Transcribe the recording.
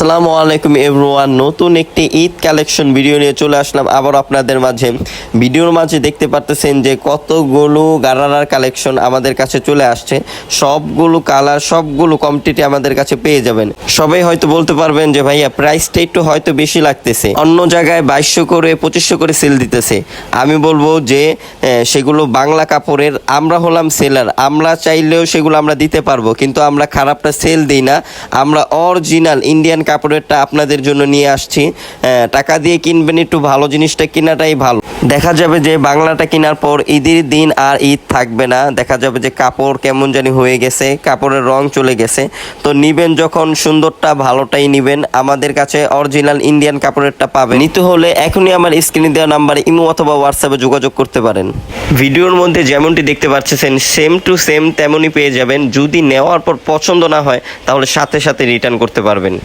আসসালামু আলাইকুম এভরিওয়ান, নতুন একটি ঈদ কালেকশন ভিডিও নিয়ে চলে আসলাম আবার আপনাদের মাঝে। ভিডিওর মাঝে দেখতে পারতেছেন যে কতগুলো গারারার কালেকশন আমাদের কাছে চলে আসছে। সবগুলো কালার, সবগুলো কোয়ান্টিটি আমাদের কাছে পেয়ে যাবেন। সবাই হয়তো বলতে পারবেন যে ভাইয়া প্রাইসটা একটু হয়তো বেশি লাগতেছে, অন্য জায়গায় 2200 করে 2500 করে সেল দিতেছে। আমি বলবো যে সেগুলো বাংলা কাপড়ের, আমরা হলাম সেলার, আমরা চাইলেও সেগুলো আমরা দিতে পারবো, কিন্তু আমরা খারাপটা সেল দিই না। আমরা অরিজিনাল ইন্ডিয়ান কাপড়েরটা আপনাদের জন্য নিয়ে আসছি। টাকা দিয়ে কিনবেন, একটু ভালো জিনিসটা কেনাটাই ভালো। দেখা যাবে যে বাংলাটা কেনার পর ঈদের দিন আর ঈদ থাকবে না, দেখা যাবে যে কাপড় কেমন জানি হয়ে গেছে, কাপড়ের রং চলে গেছে। তো নিবেন যখন সুন্দরটা ভালোটাই নিবেন, আমাদের কাছে অরিজিনাল ইন্ডিয়ান কাপড়েরটা পাবেন। নিতে হলে এখনই আমার স্ক্রিনে দেওয়া নাম্বারে ইমো অথবা হোয়াটসঅ্যাপে যোগাযোগ করতে পারেন। ভিডিওর মধ্যে যেমনটি দেখতে পাচ্ছেন সেম টু সেম তেমনই পেয়ে যাবেন। যদি নেওয়ার পর পছন্দ না হয় তাহলে সাথে সাথে রিটার্ন করতে পারবেন।